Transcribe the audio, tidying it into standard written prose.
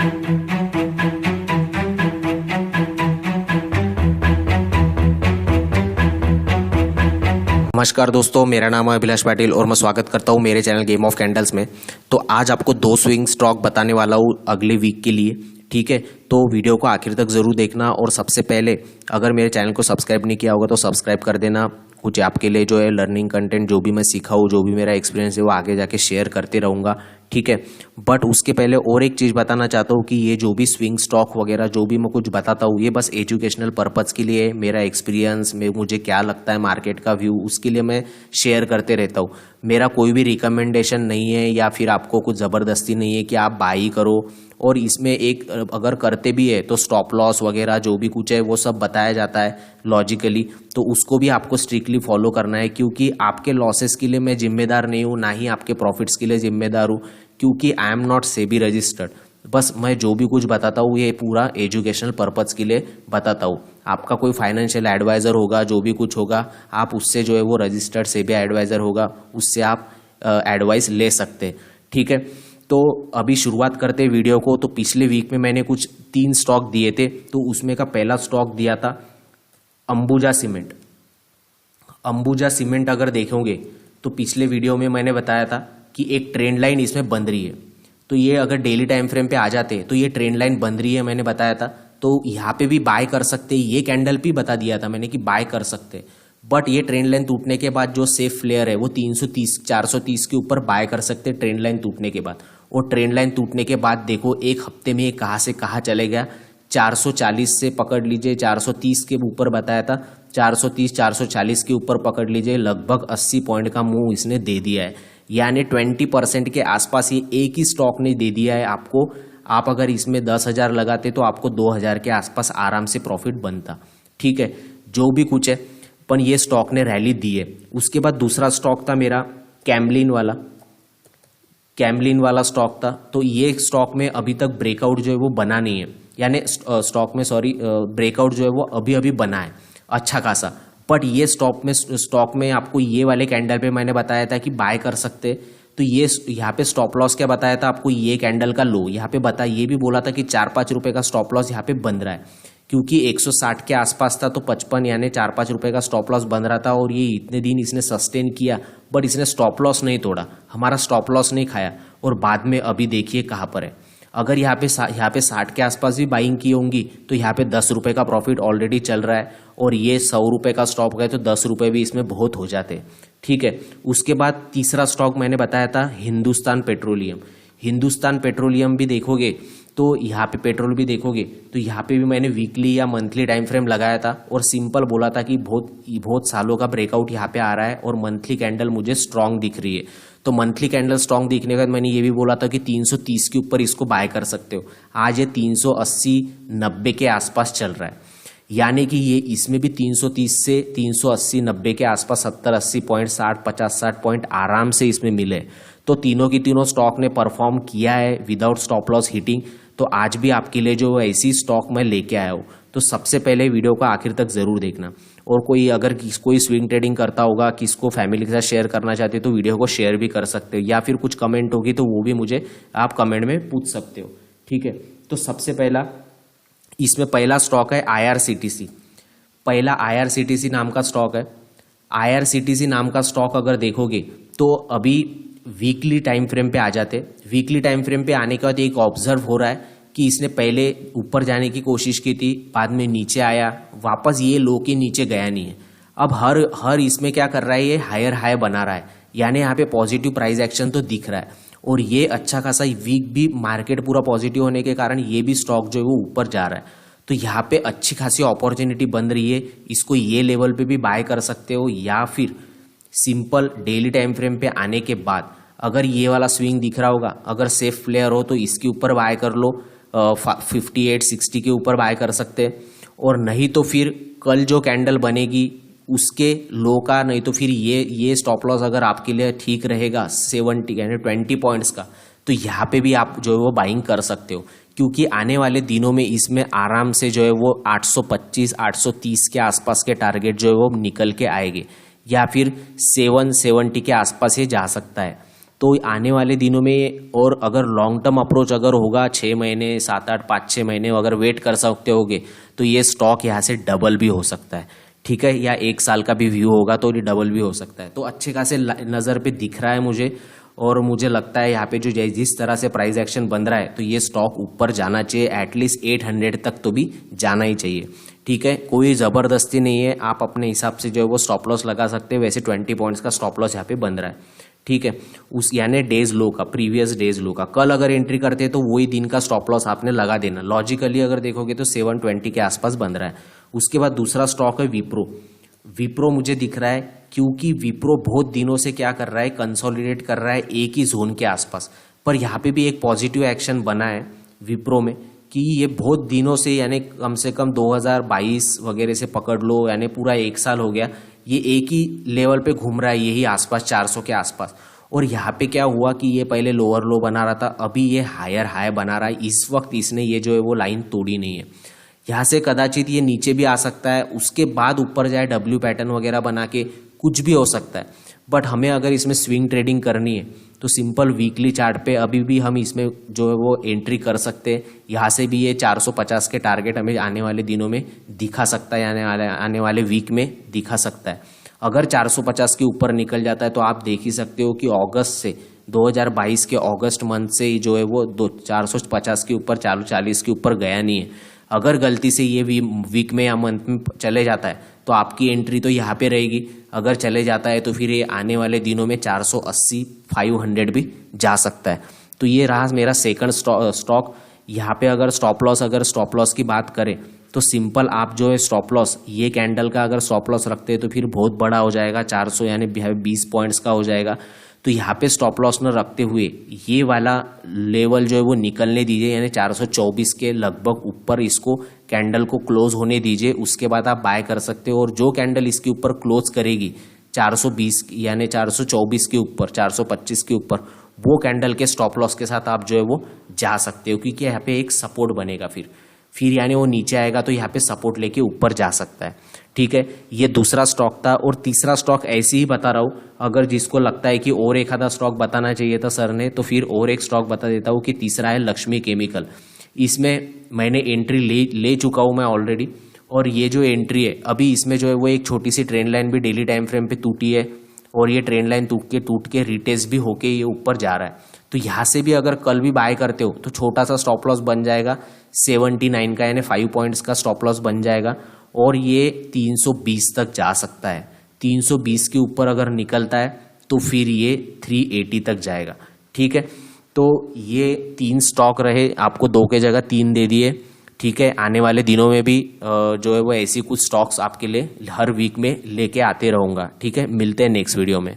नमस्कार दोस्तों, मेरा नाम है अभिलाष पाटिल और मैं स्वागत करता हूं मेरे चैनल गेम ऑफ कैंडल्स में। तो आज आपको 2 स्विंग स्टॉक बताने वाला हूं अगले वीक के लिए, ठीक है। तो वीडियो को आखिर तक ज़रूर देखना और सबसे पहले अगर मेरे चैनल को सब्सक्राइब नहीं किया होगा तो सब्सक्राइब कर देना। कुछ आपके लिए जो है लर्निंग कंटेंट, जो भी मैं सीखा हूँ, जो भी मेरा एक्सपीरियंस है वो आगे जाके शेयर करते रहूँगा, ठीक है। बट उसके पहले और एक चीज़ बताना चाहता हूँ कि ये जो भी स्विंग स्टॉक वगैरह जो भी मैं कुछ बताता हूँ ये बस एजुकेशनल पर्पज़ के लिए, मेरा एक्सपीरियंस में मुझे क्या लगता है मार्केट का व्यू, उसके लिए मैं शेयर करते रहता हूँ। मेरा कोई भी रिकमेंडेशन नहीं है या फिर आपको कुछ ज़बरदस्ती नहीं है कि आप बाई करो। और इसमें एक अगर करते भी है तो स्टॉप लॉस वगैरह जो भी कुछ है वो सब बताया जाता है लॉजिकली, तो उसको भी आपको स्ट्रिक्टली फॉलो करना है, क्योंकि आपके लॉसेस के लिए मैं जिम्मेदार नहीं हूँ, ना ही आपके प्रॉफिट्स के लिए जिम्मेदार हूँ, क्योंकि I am not SEBI registered. बस मैं जो भी कुछ बताता हूँ ये पूरा एजुकेशनल पर्पज़ के लिए बताता हूँ। आपका कोई फाइनेंशियल एडवाइज़र होगा, जो भी कुछ होगा, आप उससे जो है वो रजिस्टर्ड सेबी एडवाइज़र होगा, उससे आप एडवाइस ले सकते हैं, ठीक है। तो अभी शुरुआत करते हैं वीडियो को। तो पिछले वीक में मैंने कुछ 3 स्टॉक दिए थे, तो उसमें का पहला स्टॉक दिया था अंबुजा सीमेंट। अंबुजा सीमेंट अगर देखोगे तो पिछले वीडियो में मैंने बताया था कि एक ट्रेंड लाइन इसमें बन रही है, तो ये अगर डेली टाइम फ्रेम पे आ जाते तो ये ट्रेंड लाइन बन रही है, मैंने बताया था। तो यहाँ पे भी बाय कर सकते, ये कैंडल भी बता दिया था मैंने कि बाय कर सकते, बट ये ट्रेंड लाइन टूटने के बाद जो सेफ प्लेयर है वो 330 430 के ऊपर बाय कर सकते ट्रेंड लाइन टूटने के बाद। और ट्रेंड लाइन टूटने के बाद देखो एक हफ्ते में ये कहाँ से कहाँ चले गया, 440 से पकड़ लीजिए, 430 के ऊपर बताया था, 430 440 के ऊपर पकड़ लीजिए, लगभग 80 पॉइंट का मूव इसने दे दिया है, यानी 20% के आसपास ये एक ही स्टॉक ने दे दिया है आपको। आप अगर इसमें 10,000 लगाते तो आपको 2,000 के आसपास आराम से प्रॉफिट बनता, ठीक है। जो भी कुछ है, पर ये स्टॉक ने रैली दी है। उसके बाद दूसरा स्टॉक था मेरा कैमलिन वाला स्टॉक था। तो ये स्टॉक में अभी तक ब्रेकआउट जो है वो बना नहीं है, यानी स्टॉक में ब्रेकआउट जो है वो अभी अभी बना है अच्छा खासा। बट ये स्टॉक में आपको ये वाले कैंडल पे मैंने बताया था कि बाय कर सकते, तो ये यहाँ पे स्टॉप लॉस क्या बताया था आपको, ये कैंडल का लो यहाँ पे ये भी बोला था कि 4-5 रुपए का स्टॉप लॉस यहाँ पे बन रहा है, क्योंकि 160 के आसपास था, तो 55 यानी 4-5 रुपए का स्टॉप लॉस बन रहा था। और ये इतने दिन इसने सस्टेन किया, बट इसने स्टॉप लॉस नहीं तोड़ा, हमारा स्टॉप लॉस नहीं खाया, और बाद में अभी देखिए कहाँ पर है। अगर यहाँ पे 60 के आसपास भी बाइंग की होंगी तो यहाँ पे 10 रुपए का प्रॉफिट ऑलरेडी चल रहा है, और ये 100 रुपए का स्टॉक है तो 10 रुपए भी इसमें बहुत हो जाते हैं, ठीक है। उसके बाद तीसरा स्टॉक मैंने बताया था हिंदुस्तान पेट्रोलियम भी देखोगे तो यहाँ पे पेट्रोल भी देखोगे तो यहाँ पे भी मैंने वीकली या मंथली टाइम फ्रेम लगाया था और सिंपल बोला था कि बहुत सालों का ब्रेकआउट यहाँ पे आ रहा है और मंथली कैंडल मुझे स्ट्रांग दिख रही है। तो मंथली कैंडल स्ट्रांग दिखने के बाद मैंने ये भी बोला था कि 330 के ऊपर इसको बाय कर सकते हो। आज ये 380-90 के आसपास चल रहा है, यानी कि ये इसमें भी 330 से 380-90 के आसपास 70-80 पॉइंट, 60-50-60 पॉइंट आराम से इसमें मिले। तो तीनों की तीनों स्टॉक ने परफॉर्म किया है विदाउट स्टॉप लॉस हिटिंग। तो आज भी आपके लिए जो ऐसी स्टॉक मैं लेके आया हूँ। तो सबसे पहले वीडियो को आखिर तक ज़रूर देखना, और कोई स्विंग ट्रेडिंग करता होगा, किसको फैमिली के साथ शेयर करना चाहते हो तो वीडियो को शेयर भी कर सकते हो, या फिर कुछ कमेंट होगी तो वो भी मुझे आप कमेंट में पूछ सकते हो, ठीक है। तो सबसे पहला इसमें पहला स्टॉक है IRCTC। पहला IRCTC नाम का स्टॉक है। IRCTC नाम का स्टॉक अगर देखोगे तो अभी वीकली टाइम फ्रेम पे आ जाते। वीकली टाइम फ्रेम पे आने के बाद एक ऑब्जर्व हो रहा है कि इसने पहले ऊपर जाने की कोशिश की थी, बाद में नीचे आया, वापस ये लो के नीचे गया नहीं है। अब हर इसमें क्या कर रहा है, ये हायर हाई बना रहा है, यानी यहाँ पे पॉजिटिव प्राइस एक्शन तो दिख रहा है। और ये अच्छा खासा वीक भी मार्केट पूरा पॉजिटिव होने के कारण ये भी स्टॉक जो है वो ऊपर जा रहा है। तो यहाँ पे अच्छी खासी अपॉर्चुनिटी बन रही है, इसको ये लेवल पे भी बाय कर सकते हो, या फिर सिंपल डेली टाइम फ्रेम पे आने के बाद अगर ये वाला स्विंग दिख रहा होगा, अगर सेफ प्लेयर हो तो इसके ऊपर बाय कर लो, 58-60 के ऊपर बाय कर सकते हैं। और नहीं तो फिर कल जो कैंडल बनेगी उसके लो का, नहीं तो फिर ये स्टॉप लॉस अगर आपके लिए ठीक रहेगा 70 यानी 20 पॉइंट्स का, तो यहाँ पे भी आप जो है वो बाइंग कर सकते हो, क्योंकि आने वाले दिनों में इसमें आराम से जो है वो 825-830 के आसपास के टारगेट जो है वो निकल के आएंगे, या फिर 770 के आसपास ये जा सकता है। तो आने वाले दिनों में और अगर लॉन्ग टर्म अप्रोच अगर होगा 6 महीने 7-8 5-6 महीने अगर वेट कर सकते होगे तो ये स्टॉक यहाँ से डबल भी हो सकता है, ठीक है, या 1 साल का भी व्यू होगा तो ये डबल भी हो सकता है। तो अच्छे खासे नज़र पे दिख रहा है मुझे, और मुझे लगता है यहाँ पे जो जिस तरह से प्राइस एक्शन बन रहा है तो ये स्टॉक ऊपर जाना चाहिए, एटलीस्ट 800 तक तो भी जाना ही चाहिए, ठीक है। कोई ज़बरदस्ती नहीं है, आप अपने हिसाब से जो है वो स्टॉप लॉस लगा सकते हैं। वैसे 20 पॉइंट्स का स्टॉप लॉस यहाँ पे बन रहा है, ठीक है, उस यानी डेज लो का, प्रीवियस डेज लो का। कल अगर एंट्री करते हैं तो वही दिन का स्टॉप लॉस आपने लगा देना। लॉजिकली अगर देखोगे तो 720 के आसपास बन रहा है। उसके बाद दूसरा स्टॉक है विप्रो। विप्रो मुझे दिख रहा है क्योंकि विप्रो बहुत दिनों से क्या कर रहा है, कंसोलिडेट कर रहा है एक ही जोन के आसपास। पर यहाँ पे भी एक पॉजिटिव एक्शन बना है विप्रो में कि ये बहुत दिनों से, यानी कम से कम 2022 वगैरह से पकड़ लो, यानी पूरा 1 साल हो गया, ये एक ही लेवल पे घूम रहा है, यही आसपास 400 के आसपास। और यहाँ पे क्या हुआ कि ये पहले लोअर लो बना रहा था, अभी ये हायर हाई बना रहा है। इस वक्त इसने ये जो है वो लाइन तोड़ी नहीं है। यहाँ से कदाचित ये नीचे भी आ सकता है, उसके बाद ऊपर जाए डब्ल्यू पैटर्न वगैरह बना के, कुछ भी हो सकता है। बट हमें अगर इसमें स्विंग ट्रेडिंग करनी है तो सिंपल वीकली चार्ट पे अभी भी हम इसमें जो है वो एंट्री कर सकते हैं। यहाँ से भी ये 450 के टारगेट हमें आने वाले दिनों में दिखा सकता है, आने वाले वीक में दिखा सकता है। अगर 450 के ऊपर निकल जाता है तो आप देख ही सकते हो कि अगस्त से 2022 के अगस्त मंथ से जो है वो 450 के ऊपर 440 के ऊपर गया नहीं है। अगर गलती से ये वीक में या मंथ में चले जाता है तो आपकी एंट्री तो यहाँ पे रहेगी। अगर चले जाता है तो फिर ये आने वाले दिनों में 480 500 भी जा सकता है। तो ये रहा मेरा सेकंड स्टॉक। यहाँ पे अगर स्टॉप लॉस की बात करें तो सिंपल आप जो है स्टॉप लॉस, ये कैंडल का अगर स्टॉप लॉस रखते हैं तो फिर बहुत बड़ा हो जाएगा, 400 यानी 20 पॉइंट्स का हो जाएगा। तो यहाँ पे स्टॉप लॉस न रखते हुए ये वाला लेवल जो है वो निकलने दीजिए, यानी 424 के लगभग ऊपर इसको कैंडल को क्लोज होने दीजिए। उसके बाद आप बाय कर सकते हो, और जो कैंडल इसके ऊपर क्लोज करेगी 420 यानी 424 के ऊपर, 425 के ऊपर, वो कैंडल के स्टॉप लॉस के साथ आप जो है वो जा सकते हो, क्योंकि यहाँ पे एक सपोर्ट बनेगा। फिर यानी वो नीचे आएगा तो यहाँ पे सपोर्ट लेके ऊपर जा सकता है, ठीक है। ये दूसरा स्टॉक था। और तीसरा स्टॉक ऐसे ही बता रहा हूँ, अगर जिसको लगता है कि और एक आधा स्टॉक बताना चाहिए था सर ने, तो फिर और एक स्टॉक बता देता हूँ कि तीसरा है लक्ष्मी केमिकल। इसमें मैंने एंट्री ले चुका हूँ मैं ऑलरेडी, और ये जो एंट्री है अभी इसमें जो है वो एक छोटी सी ट्रेंड लाइन भी डेली टाइम फ्रेम पे टूटी है, और ये ट्रेंड लाइन टूट के रिटेस्ट भी होके ये ऊपर जा रहा है। तो यहाँ से भी अगर कल भी बाय करते हो तो छोटा सा स्टॉप लॉस बन जाएगा 79 का, यानी 5 पॉइंट्स का स्टॉप लॉस बन जाएगा, और ये 320 तक जा सकता है। 320 के ऊपर अगर निकलता है तो फिर ये 380 तक जाएगा, ठीक है। तो ये 3 स्टॉक रहे, आपको 2 के जगह 3 दे दिए, ठीक है। आने वाले दिनों में भी जो है वो ऐसी कुछ स्टॉक्स आपके लिए हर वीक में लेके आते रहूँगा, ठीक है। मिलते हैं नेक्स्ट वीडियो में।